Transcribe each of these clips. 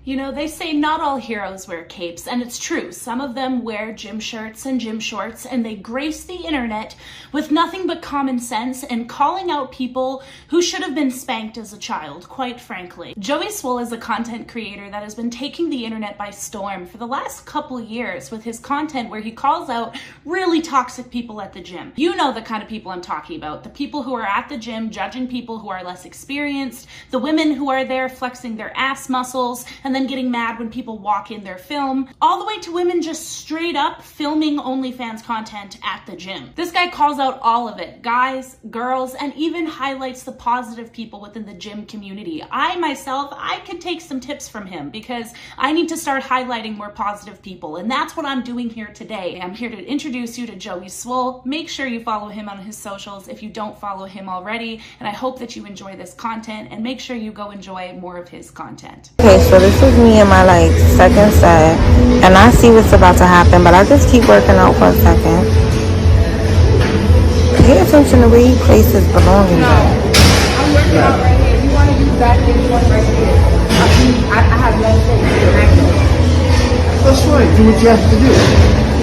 You know, they say not all heroes wear capes, and it's true. Some of them wear gym shirts and gym shorts, and they grace the internet with nothing but common sense and calling out people who should have been spanked as a child, quite frankly. Joey Swoll is a content creator that has been taking the internet by storm for the last couple years with his content where he calls out really toxic people at the gym. You know the kind of people I'm talking about. The people who are at the gym judging people who are less experienced, the women who are there flexing their ass muscles, and then getting mad when people walk in their film, all the way to women just straight up filming OnlyFans content at the gym. This guy calls out all of it, guys, girls, and even highlights the positive people within the gym community. I could take some tips from him because I need to start highlighting more positive people, and that's what I'm doing here today. I'm here to introduce you to Joey Swoll. Make sure you follow him on his socials if you don't follow him already, and I hope that you enjoy this content, and make sure you go enjoy more of his content. Okay, so this is me in my second set, and I see what's about to happen, but I just keep working out for a second. Pay attention to where you place his belongings. No, I'm working out right here. You want to use that thing one right here. I have less space. That's right, do what you have to do.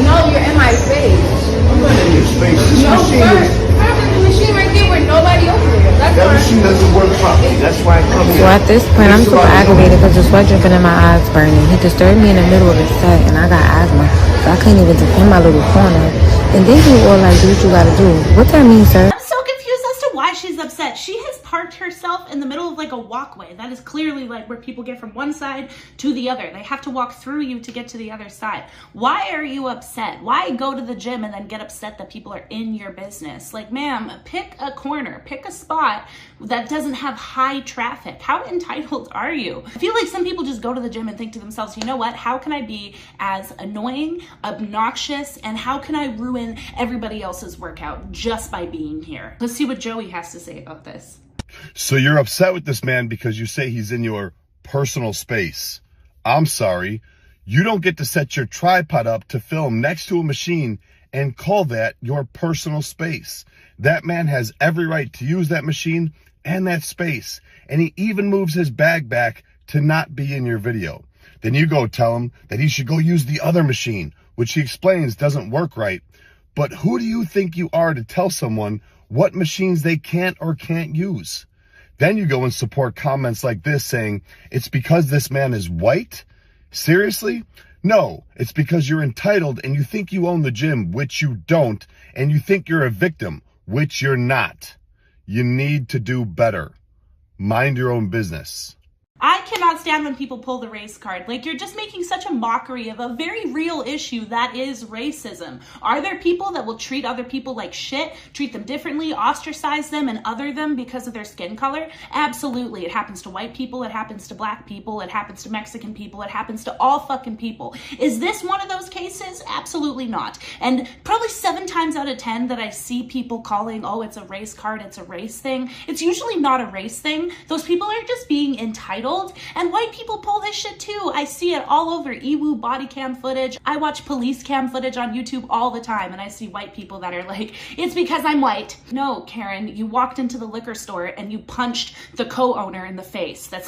No, you're in my face. I'm not in your space. This No, machine sir. is... I have the machine right there with nobody over there. That's That why. machine doesn't work properly. That's why I come So here. at this point, I'm super aggravated because the sweat dripping in my eyes burning. He disturbed me in the middle of the set, and I got asthma, so I couldn't even defend my little corner. And then you all do what you gotta do. What that mean, sir? I'm so confused as to why she's upset. She has parked herself in the middle of a walkway. That is clearly where people get from one side to the other. They have to walk through you to get to the other side. Why are you upset? Why go to the gym and then get upset that people are in your business? Ma'am, pick a corner, pick a spot that doesn't have high traffic. How entitled are you? I feel like some people just go to the gym and think to themselves, you know what? How can I be as annoying, obnoxious, and how can I ruin everybody else's workout just by being here? Let's see what Joey has to say about this. So you're upset with this man because you say he's in your personal space. I'm sorry. You don't get to set your tripod up to film next to a machine and call that your personal space. That man has every right to use that machine and that space. And he even moves his bag back to not be in your video. Then you go tell him that he should go use the other machine, which he explains doesn't work right. But who do you think you are to tell someone what machines they can't or can't use? Then you go and support comments like this saying, it's because this man is white? Seriously? No, it's because you're entitled and you think you own the gym, which you don't, and you think you're a victim, which you're not. You need to do better. Mind your own business. I cannot stand when people pull the race card. You're just making such a mockery of a very real issue that is racism. Are there people that will treat other people like shit, treat them differently, ostracize them and other them because of their skin color? Absolutely. It happens to white people, it happens to black people, it happens to Mexican people, it happens to all fucking people. Is this one of those cases? Absolutely not. And probably 7 times out of 10 that I see people calling, oh, it's a race card, it's a race thing. It's usually not a race thing. Those people are just being entitled. And white people pull this shit too. I see it all over EWU body cam footage. I watch police cam footage on YouTube all the time, and I see white people that are like, it's because I'm white. No, Karen, you walked into the liquor store and you punched the co-owner in the face. This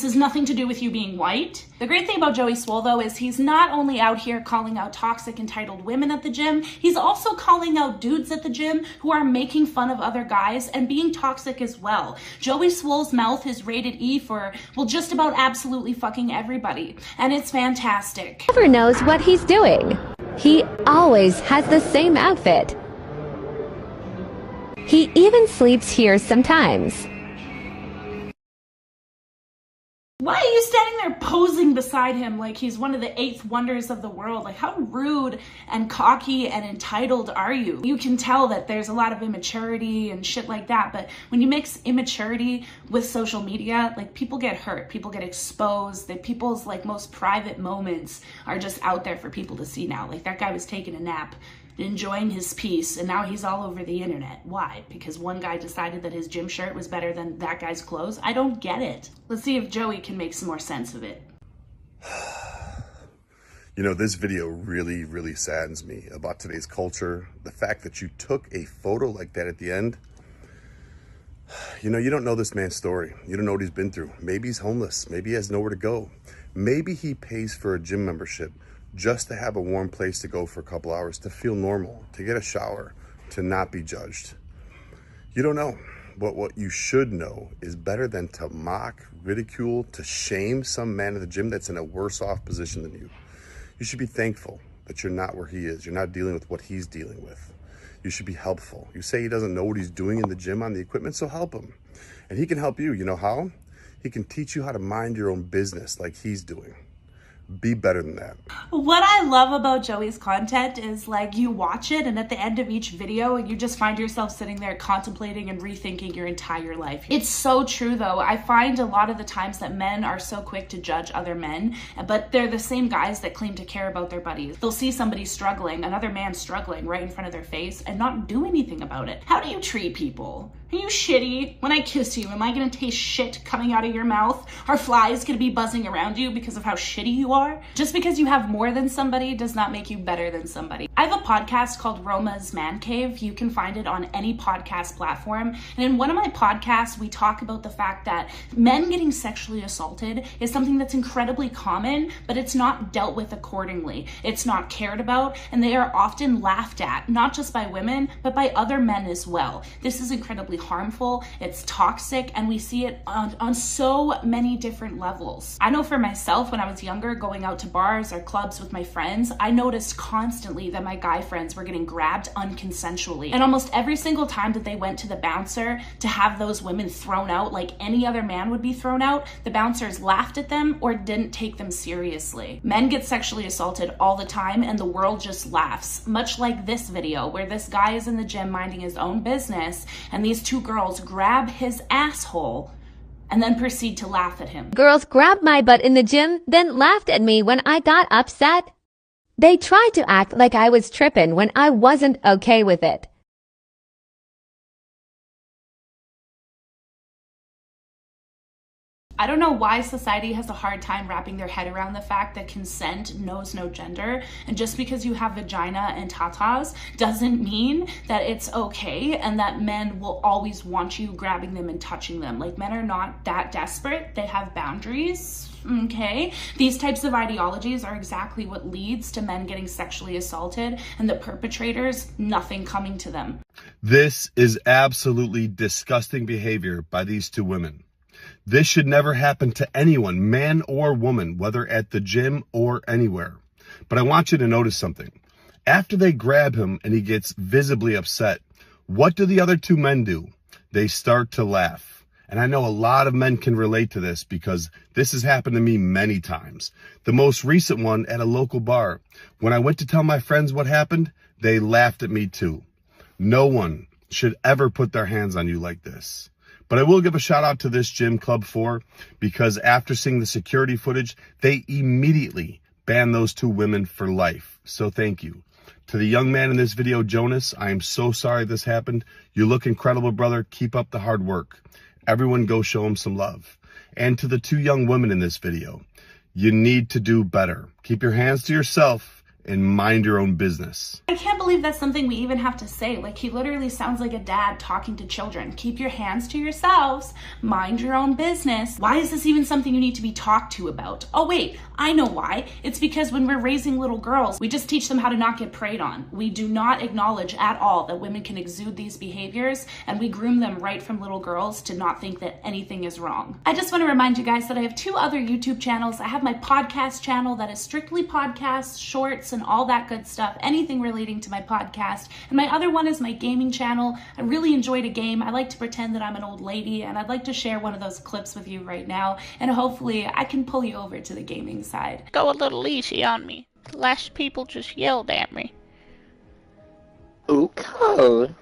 has nothing to do with you being white. The great thing about Joey Swoll, though, is he's not only out here calling out toxic, entitled women at the gym, he's also calling out dudes at the gym who are making fun of other guys and being toxic as well. Joey Swoll's mouth is rated E for, well, just about absolutely fucking everybody. And it's fantastic. Never knows what he's doing. He always has the same outfit. He even sleeps here sometimes. Why are you standing there posing beside him like he's one of the 8th wonders of the world? How rude and cocky and entitled are you? You can tell that there's a lot of immaturity and shit like that, but when you mix immaturity with social media, people get hurt, people get exposed, that people's most private moments are just out there for people to see now. That guy was taking a nap, enjoying his peace, and now he's all over the internet. Why? Because one guy decided that his gym shirt was better than that guy's clothes? I don't get it. Let's see if Joey can make some more sense of it. You know, this video really, really saddens me about today's culture. The fact that you took a photo like that at the end. You know, you don't know this man's story. You don't know what he's been through. Maybe he's homeless. Maybe he has nowhere to go. Maybe he pays for a gym membership just to have a warm place to go for a couple hours, to feel normal, to get a shower, to not be judged. You don't know. But what you should know is better than to mock, ridicule, to shame some man at the gym that's in a worse off position than you. You should be thankful that you're not where he is. You're not dealing with what he's dealing with. You should be helpful. You say he doesn't know what he's doing in the gym on the equipment, so help him. And he can help you. You know how? He can teach you how to mind your own business like he's doing. Be better than that. What I love about Joey's content is like you watch it and at the end of each video you just find yourself sitting there contemplating and rethinking your entire life. It's so true though. I find a lot of the times that men are so quick to judge other men, but they're the same guys that claim to care about their buddies. They'll see somebody struggling, another man struggling right in front of their face and not do anything about it. How do you treat people? Are you shitty? When I kiss you, am I gonna taste shit coming out of your mouth? Are flies gonna be buzzing around you because of how shitty you are? Just because you have more than somebody does not make you better than somebody. I have a podcast called Roma's Man Cave. You can find it on any podcast platform. And in one of my podcasts, we talk about the fact that men getting sexually assaulted is something that's incredibly common, but it's not dealt with accordingly. It's not cared about, and they are often laughed at, not just by women, but by other men as well. This is incredibly harmful, it's toxic, and we see it on so many different levels. I know for myself, when I was younger, going out to bars or clubs with my friends, I noticed constantly that my guy friends were getting grabbed unconsensually. And almost every single time that they went to the bouncer to have those women thrown out like any other man would be thrown out, the bouncers laughed at them or didn't take them seriously. Men get sexually assaulted all the time and the world just laughs. Much like this video where this guy is in the gym minding his own business and these two girls grab his asshole and then proceed to laugh at him. Girls grabbed my butt in the gym, then laughed at me when I got upset. They tried to act like I was tripping when I wasn't okay with it. I don't know why society has a hard time wrapping their head around the fact that consent knows no gender, and just because you have vagina and tatas doesn't mean that it's okay and that men will always want you grabbing them and touching them. Like, men are not that desperate. They have boundaries. Okay, these types of ideologies are exactly what leads to men getting sexually assaulted and the perpetrators nothing coming to them. This is absolutely disgusting behavior by these two women. This should never happen to anyone, man or woman, whether at the gym or anywhere. But I want you to notice something. After they grab him and he gets visibly upset, what do the other two men do? They start to laugh. And I know a lot of men can relate to this because this has happened to me many times. The most recent one at a local bar. When I went to tell my friends what happened, they laughed at me too. No one should ever put their hands on you like this. But I will give a shout out to this gym, Club 4, because after seeing the security footage, they immediately banned those two women for life. So thank you. To the young man in this video, Jonas, I am so sorry this happened. You look incredible, brother. Keep up the hard work. Everyone go show him some love. And to the two young women in this video, you need to do better. Keep your hands to yourself and mind your own business. I can't believe that's something we even have to say. Like, he literally sounds like a dad talking to children. Keep your hands to yourselves, mind your own business. Why is this even something you need to be talked to about? Oh wait, I know why. It's because when we're raising little girls, we just teach them how to not get preyed on. We do not acknowledge at all that women can exude these behaviors, and we groom them right from little girls to not think that anything is wrong. I just want to remind you guys that I have two other YouTube channels. I have my podcast channel that is strictly podcasts, shorts, and all that good stuff, anything relating to my podcast. And my other one is my gaming channel. I really enjoyed a game. I like to pretend that I'm an old lady, and I'd like to share one of those clips with you right now, and hopefully I can pull you over to the gaming side. Go a little easy on me. The last people just yelled at me. Okay.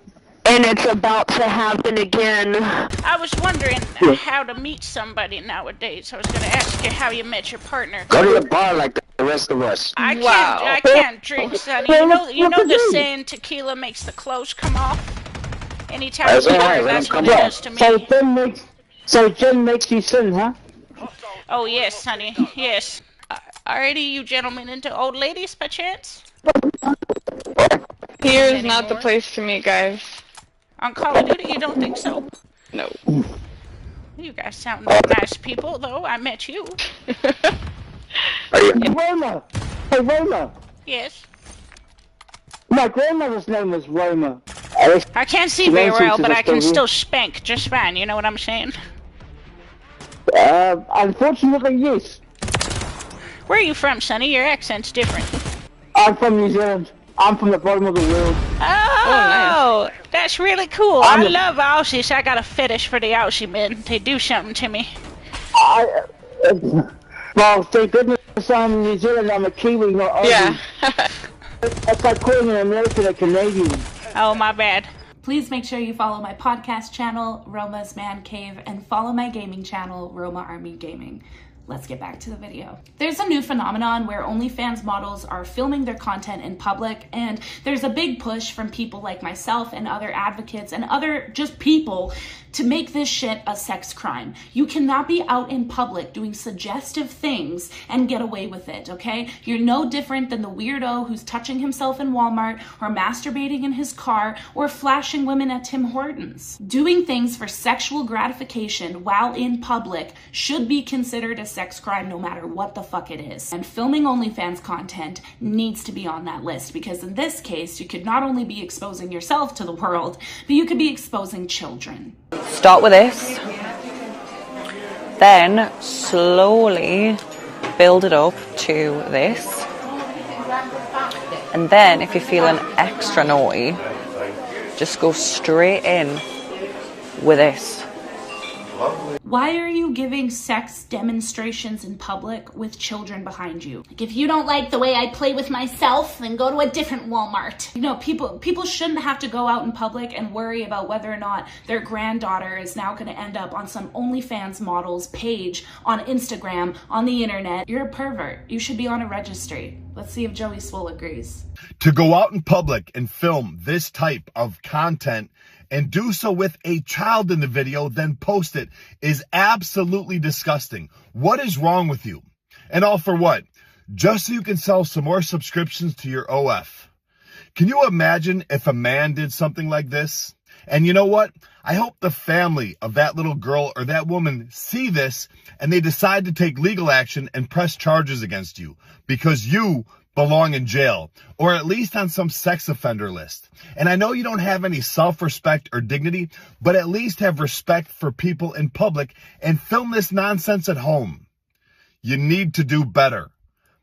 And it's about to happen again. I was wondering how to meet somebody nowadays. I was going to ask you how you met your partner. Go to the bar like the rest of us. I can't drink, Sonny. You know the saying, tequila makes the clothes come off? Anytime That's you drink, right, that's what it yeah. does to me. So gin makes you sin, huh? Oh, yes, Sonny. Yes. Are any of you gentlemen into old ladies, by chance? Here is not the place to meet, guys. On Call of Duty, you don't think so? No. You guys sound like nice people, though. I met you. Roma! Hey, Roma! Yes. My grandmother's name was Roma. I can't see very well, but I can still spank just fine, you know what I'm saying? Unfortunately, yes. Where are you from, Sonny? Your accent's different. I'm from New Zealand. I'm from the bottom of the world. Oh, that's really cool. I love Aussies. I got a fetish for the Aussie men. They do something to me. Well, thank goodness I'm in New Zealand. I'm a Kiwi, not Aussie. Yeah. That's like calling an American a Canadian. Oh, my bad. Please make sure you follow my podcast channel, Roma's Man Cave, and follow my gaming channel, Roma Army Gaming. Let's get back to the video. There's a new phenomenon where OnlyFans models are filming their content in public, and there's a big push from people like myself and other advocates and other just people to make this shit a sex crime. You cannot be out in public doing suggestive things and get away with it, okay? You're no different than the weirdo who's touching himself in Walmart or masturbating in his car or flashing women at Tim Hortons. Doing things for sexual gratification while in public should be considered a sex crime no matter what the fuck it is. And filming OnlyFans content needs to be on that list, because in this case, you could not only be exposing yourself to the world, but you could be exposing children. Start with this, then slowly build it up to this, and then if you're feeling extra naughty, just go straight in with this. Why are you giving sex demonstrations in public with children behind you? Like, if you don't like the way I play with myself, then go to a different Walmart. You know, people shouldn't have to go out in public and worry about whether or not their granddaughter is now going to end up on some OnlyFans model's page on Instagram, on the internet. You're a pervert. You should be on a registry. Let's see if Joey Swole agrees. To go out in public and film this type of content and do so with a child in the video, then post it, is absolutely disgusting. What is wrong with you? And all for what? Just so you can sell some more subscriptions to your OF. Can you imagine if a man did something like this? And you know what? I hope the family of that little girl or that woman see this and they decide to take legal action and press charges against you, because you belong in jail, or at least on some sex offender list. And I know you don't have any self-respect or dignity, but at least have respect for people in public and film this nonsense at home. You need to do better.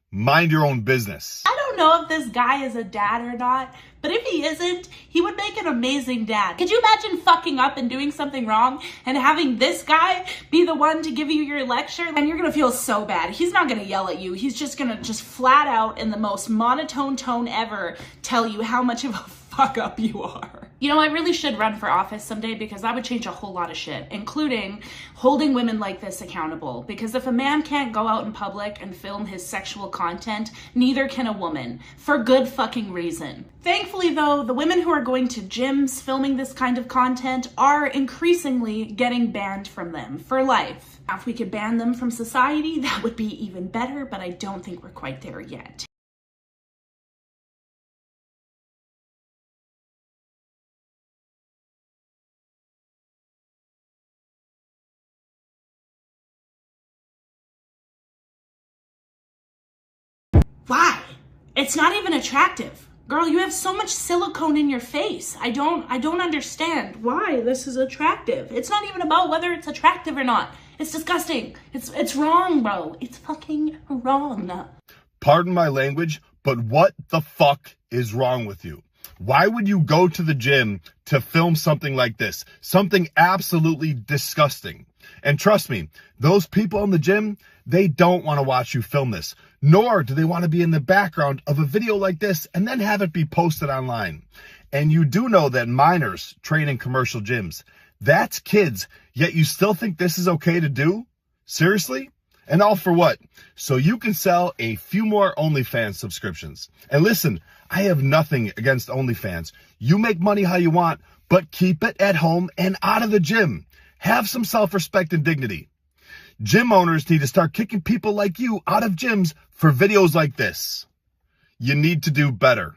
Mind your own business. I don't know if this guy is a dad or not, but if he isn't, he would make an amazing dad. Could you imagine fucking up and doing something wrong and having this guy be the one to give you your lecture? And you're gonna feel so bad. He's not gonna yell at you. He's just gonna flat out in the most monotone tone ever tell you how much of a fuck up you are. You know, I really should run for office someday, because that would change a whole lot of shit, including holding women like this accountable. Because if a man can't go out in public and film his sexual content, neither can a woman, for good fucking reason. Thankfully though, the women who are going to gyms filming this kind of content are increasingly getting banned from them for life. Now, if we could ban them from society, that would be even better, but I don't think we're quite there yet. Why? It's not even attractive. Girl, you have so much silicone in your face. I don't understand why this is attractive. It's not even about whether it's attractive or not. It's disgusting. It's wrong, bro. It's fucking wrong. Pardon my language, but what the fuck is wrong with you? Why would you go to the gym to film something like this? Something absolutely disgusting. And trust me, those people in the gym, they don't want to watch you film this, nor do they want to be in the background of a video like this and then have it be posted online. And you do know that minors train in commercial gyms. That's kids, yet you still think this is okay to do? Seriously? And all for what? So you can sell a few more OnlyFans subscriptions. And listen, I have nothing against OnlyFans. You make money how you want, but keep it at home and out of the gym. Have some self-respect and dignity. Gym owners need to start kicking people like you out of gyms for videos like this. You need to do better.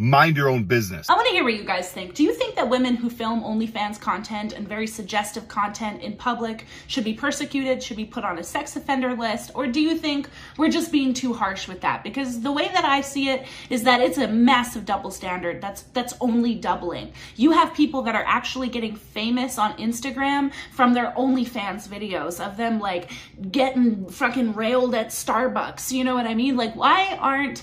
mind your own business. I want to hear what you guys think. Do you think that women who film OnlyFans content and very suggestive content in public should be persecuted, should be put on a sex offender list, or do you think we're just being too harsh with that? Because the way that I see it is that it's a massive double standard that's only doubling. You have people that are actually getting famous on Instagram from their OnlyFans videos of them like getting fucking railed at Starbucks. You know what I mean? Like, why aren't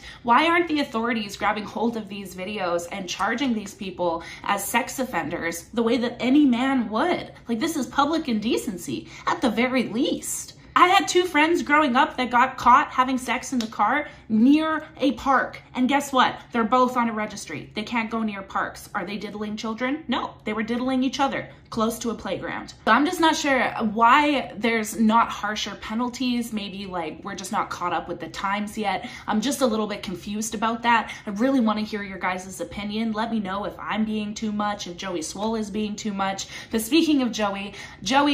the authorities grabbing hold of these videos and charging these people as sex offenders the way that any man would? Like, this is public indecency at the very least. I had 2 friends growing up that got caught having sex in the car near a park. And guess what? They're both on a registry. They can't go near parks. Are they diddling children? No, they were diddling each other close to a playground. So I'm just not sure why there's not harsher penalties. Maybe like we're just not caught up with the times yet. I'm just a little bit confused about that. I really want to hear your guys' opinion. Let me know if I'm being too much, if Joey Swole is being too much. But speaking of Joey,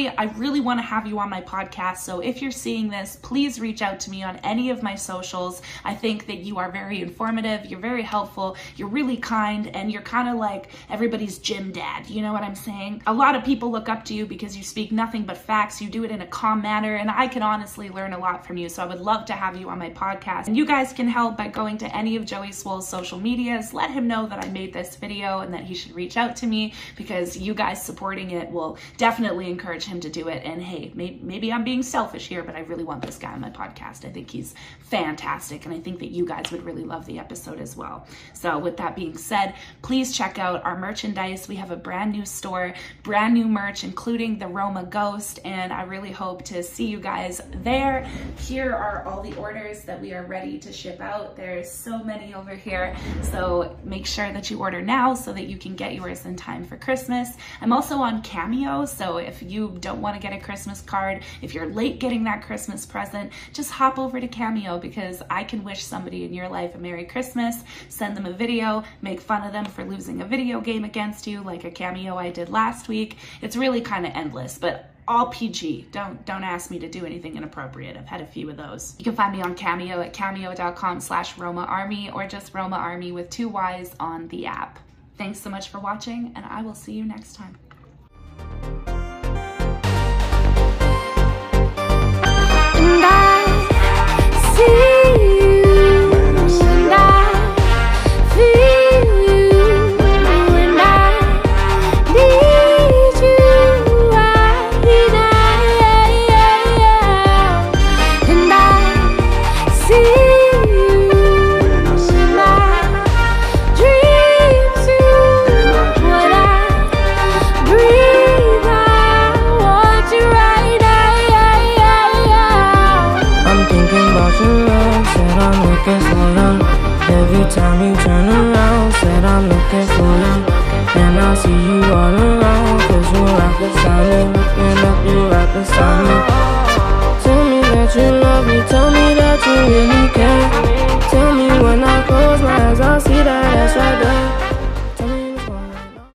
I really want to have you on my podcast. So if you're seeing this, please reach out to me on any of my socials. I think that you are very informative, you're very helpful, you're really kind, and you're kind of like everybody's gym dad. You know what I'm saying? A lot of people look up to you because you speak nothing but facts. You do it in a calm manner, and I can honestly learn a lot from you. So I would love to have you on my podcast. And you guys can help by going to any of Joey Swole's social medias. Let him know that I made this video and that he should reach out to me, because you guys supporting it will definitely encourage him to do it. And hey, maybe I'm being selfish here, but I really want this guy on my podcast. I think he's fantastic, and I think that you guys would really love the episode as well. So with that being said, please check out our merchandise. We have a brand new store, brand new merch, including the Roma Ghost, and I really hope to see you guys there. Here are all the orders that we are ready to ship out. There's so many over here, so make sure that you order now so that you can get yours in time for Christmas. I'm also on Cameo, so if you don't want to get a Christmas card, if you're late getting that Christmas present, just hop over to Cameo, because I can wish somebody in your life a Merry Christmas, send them a video, make fun of them for losing a video game against you, like a cameo I did last week. It's really kind of endless, but all PG. Don't ask me to do anything inappropriate. I've had a few of those. You can find me on Cameo at cameo.com/RomaArmy, or just Roma Army with 2 Y's on the app. Thanks so much for watching, and I will see you next time. And I see you, and I feel you, and I need you right now. And I see you, and I dream too. When I breathe, I want you right now. I'm thinking about your love, said I'm looking for love. Every time you turn around, said I'm looking for love. And I see you